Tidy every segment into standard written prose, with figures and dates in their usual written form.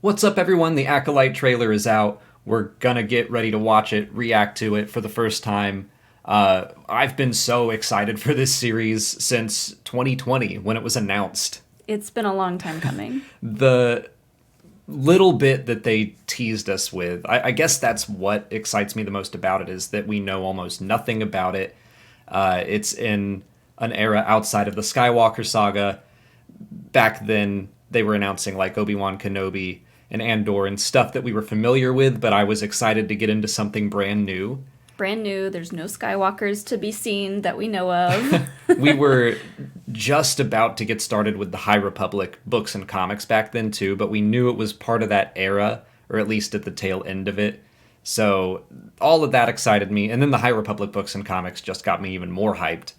What's up, everyone? The Acolyte trailer is out. We're gonna get ready to watch it, react to it for the first time. I've been so excited for this series since 2020 when it was announced. It's been a long time coming. The little bit that they teased us with, I guess that's what excites me the most about it, is that we know almost nothing about it. It's in an era outside of the Skywalker saga. Back then, they were announcing like Obi-Wan Kenobi and Andor and stuff that we were familiar with, but I was excited to get into something brand new. Brand new. There's no Skywalkers to be seen that we know of. We were just about to get started with the High Republic books and comics back then too, but we knew it was part of that era, or at least at the tail end of it. So all of that excited me, and then the High Republic books and comics just got me even more hyped.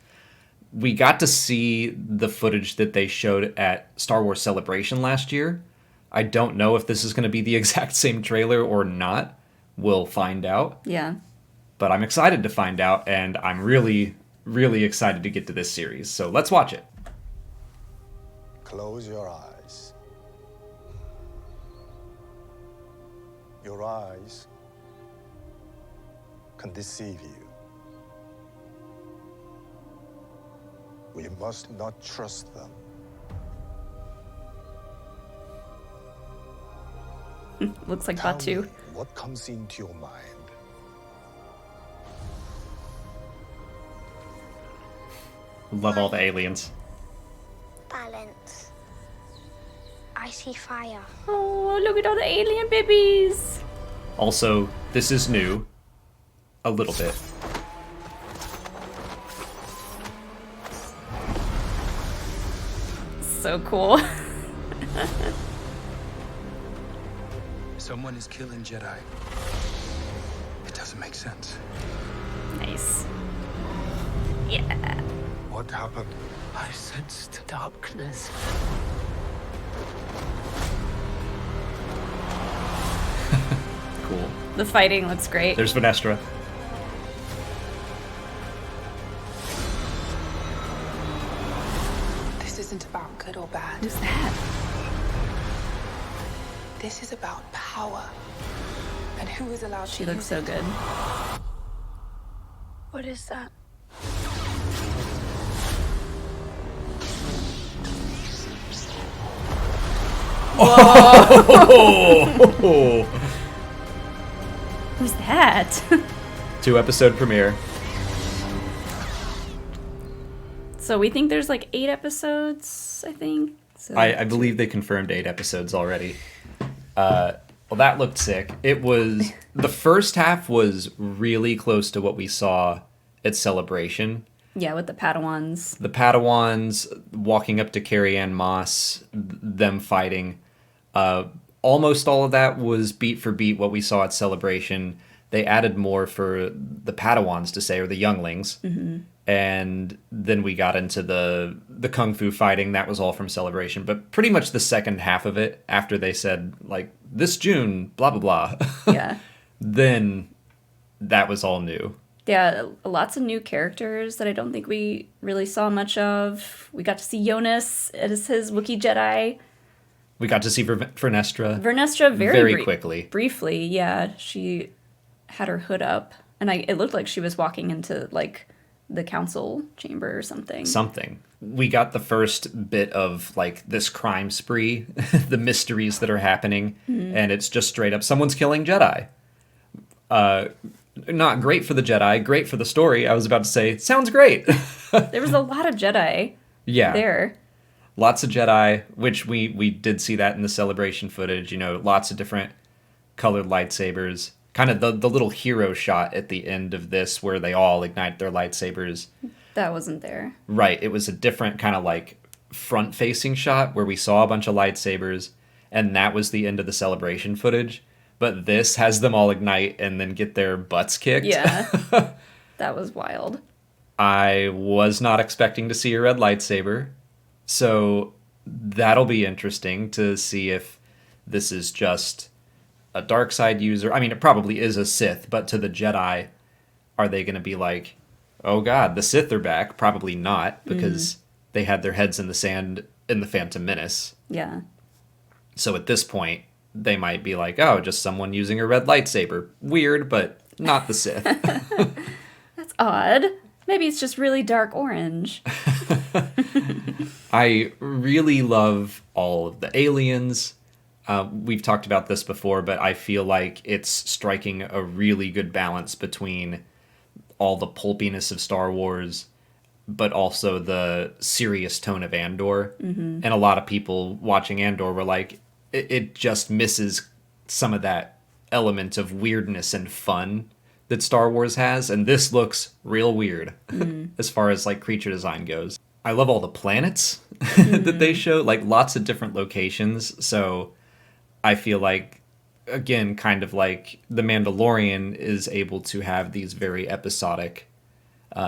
We got to see the footage that they showed at Star Wars Celebration last year. I don't know if this is going to be the exact same trailer or not. We'll find out. Yeah. But I'm excited to find out, and I'm really, really excited to get to this series. So let's watch it. Close your eyes. Your eyes can deceive you. We must not trust them. Looks like Tell Batu. me what comes into your mind. Love all the aliens. Balance. I see fire. Oh, look at all the alien babies. Also, this is new. A little bit. So cool. Someone is killing Jedi. It doesn't make sense. Nice. Yeah. What happened? I sensed darkness. Cool. The fighting looks great. There's Vanestra. This isn't about good or bad. Who's that? This is about power. And who is allowed She to looks use so good. What is that? Oh! Who's that? 2-episode premiere. So we think there's like 8 episodes, I think. So I believe they confirmed 8 episodes already. Well, that looked sick. It was... The first half was really close to what we saw at Celebration. Yeah, with the Padawans. The Padawans walking up to Carrie Ann Moss, them fighting. Almost all of that was beat for beat what we saw at Celebration. They added more for the Padawans to say, or the younglings. Mm-hmm. And then we got into the Kung Fu fighting. That was all from Celebration. But pretty much the second half of it, after they said, like, this June, blah, blah, blah. Yeah. Then that was all new. Yeah, lots of new characters that I don't think we really saw much of. We got to see Jonas as his Wookiee Jedi. We got to see Vernestra. Vernestra very quickly. Briefly, yeah. She had her hood up, and it looked like she was walking into, like, the council chamber or something. We got the first bit of, like, this crime spree, the mysteries that are happening, and it's just straight up, someone's killing Jedi. Not great for the Jedi, great for the story. I was about to say, sounds great. There was a lot of Jedi there. Lots of Jedi, which we did see that in the Celebration footage. You know, lots of different colored lightsabers. Kind of the little hero shot at the end of this where they all ignite their lightsabers. That wasn't there. Right. It was a different kind of like front-facing shot where we saw a bunch of lightsabers, and that was the end of the Celebration footage. But this has them all ignite and then get their butts kicked. Yeah. That was wild. I was not expecting to see a red lightsaber. So that'll be interesting to see if this is just a dark side user. I mean, it probably is a Sith, but to the Jedi, are they going to be like, oh god, the Sith are back? Probably not, because they had their heads in the sand in the Phantom Menace. Yeah. So at this point, they might be like, oh, just someone using a red lightsaber. Weird, but not the Sith. That's odd. Maybe it's just really dark orange. I really love all of the aliens. We've talked about this before, but I feel like it's striking a really good balance between all the pulpiness of Star Wars, but also the serious tone of Andor. Mm-hmm. And a lot of people watching Andor were like, it just misses some of that element of weirdness and fun that Star Wars has, and this looks real weird as far as like creature design goes. I love all the planets that they show, like lots of different locations. So I feel like, again, kind of like The Mandalorian is able to have these very episodic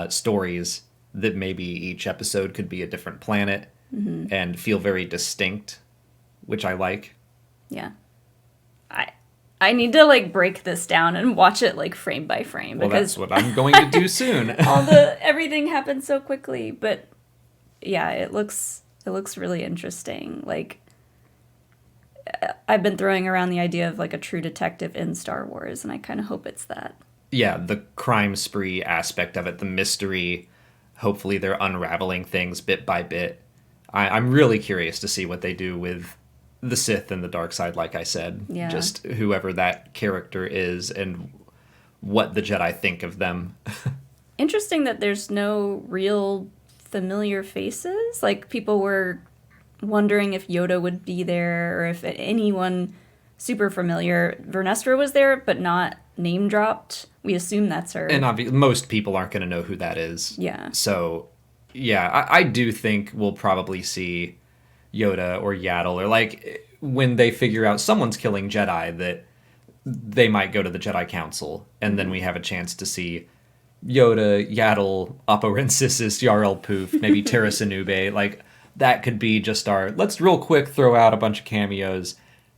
stories that maybe each episode could be a different planet and feel very distinct, which I like. Yeah. I need to like break this down and watch it like frame by frame, Well, because that's what I'm going to do soon. everything happens so quickly. But yeah, it looks really interesting. Like, I've been throwing around the idea of like a true detective in Star Wars, and I kind of hope it's that. Yeah, the crime spree aspect of it, the mystery. Hopefully they're unraveling things bit by bit. I'm really curious to see what they do with the Sith and the dark side, like I said. Yeah. Just whoever that character is and what the Jedi think of them. Interesting that there's no real familiar faces. Like, people were wondering if Yoda would be there or if anyone super familiar. Vernestra was there, but not name dropped. We assume that's her. And most people aren't going to know who that is. Yeah. So, yeah, I do think we'll probably see Yoda or Yaddle, or like when they figure out someone's killing Jedi, that they might go to the Jedi Council, and then we have a chance to see Yoda, Yaddle, Aporensis, Yarl Poof, maybe Terra Sinube. Like, that could be just our, let's real quick throw out a bunch of cameos.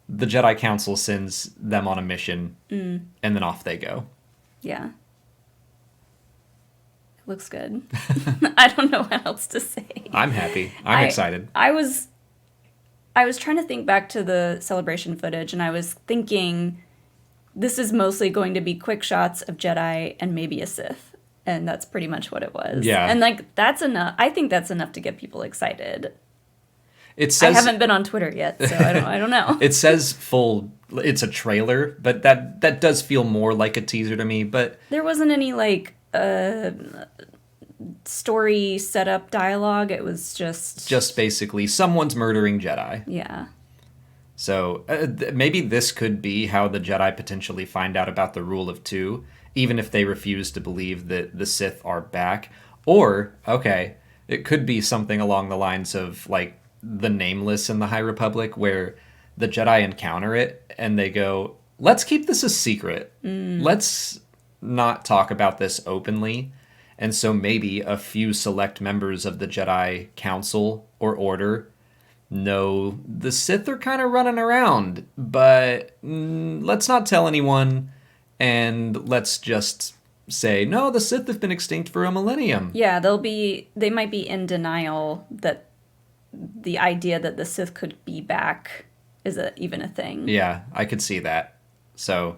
The Jedi Council sends them on a mission, and then off they go. Yeah. It looks good. I don't know what else to say. I'm happy. I'm excited. I was trying to think back to the celebration footage, and I was thinking this is mostly going to be quick shots of Jedi and maybe a Sith. And that's pretty much what it was. Yeah. And like, that's enough. I think that's enough to get people excited. It says, I haven't been on Twitter yet, so I don't know. It says it's a trailer, but that does feel more like a teaser to me. But There wasn't any like story setup dialogue. It was just basically someone's murdering Jedi. yeah. So maybe this could be how the Jedi potentially find out about the Rule of Two, even if they refuse to believe that the Sith are back. Or, okay, it could be something along the lines of like the Nameless in the High Republic, where the Jedi encounter it and they go, let's keep this a secret. Let's not talk about this openly. And so maybe a few select members of the Jedi Council or Order know the Sith are kind of running around, but let's not tell anyone, and let's just say, no, the Sith have been extinct for a millennium. Yeah, they might be in denial that the idea that the Sith could be back is even a thing. Yeah, I could see that. So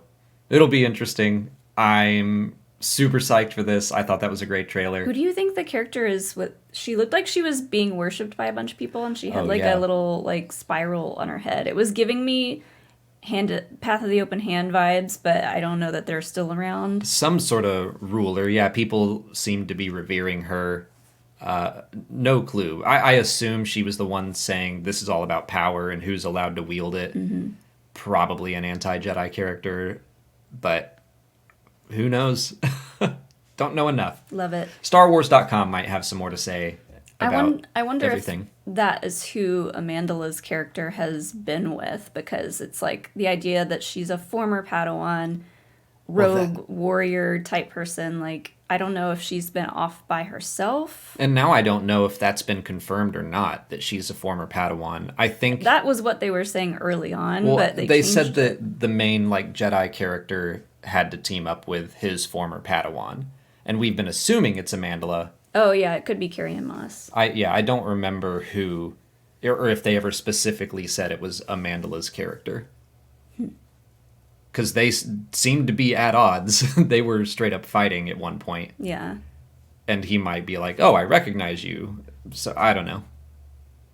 it'll be interesting. I'm super psyched for this. I thought that was a great trailer. Who do you think the character is? She looked like she was being worshipped by a bunch of people, and she had yeah. a little like spiral on her head. It was giving me Path of the Open Hand vibes, but I don't know that they're still around. Some sort of ruler. Yeah, people seem to be revering her. No clue. I assume she was the one saying this is all about power and who's allowed to wield it. Mm-hmm. Probably an anti-Jedi character, but who knows? Don't know enough. Love it. StarWars.com might have some more to say about I wonder everything. if that is who Amanda's character has been with, because it's like the idea that she's a former Padawan, rogue warrior type person. Like, I don't know if she's been off by herself. And now I don't know if that's been confirmed or not, that she's a former Padawan. I think that was what they were saying early on, well, but they said that the main like Jedi character had to team up with his former Padawan. And we've been assuming it's Amandla. Oh, yeah, it could be Carrie-Anne Moss. I don't remember who, or if they ever specifically said it was Amandla's character. Because they seemed to be at odds. They were straight up fighting at one point. Yeah. And he might be like, oh, I recognize you. So I don't know.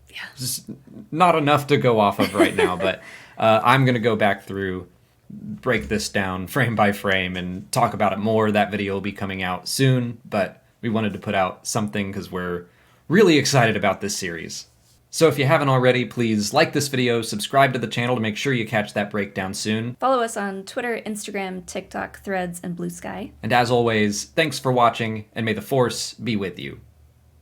Yeah. Just not enough to go off of right now, but I'm going to go back through, break this down frame by frame, and talk about it more. That video will be coming out soon, but we wanted to put out something because we're really excited about this series. So if you haven't already, please like this video, subscribe to the channel to make sure you catch that breakdown soon. Follow us on Twitter, Instagram, TikTok, Threads, and Blue Sky. And as always, thanks for watching, and may the Force be with you.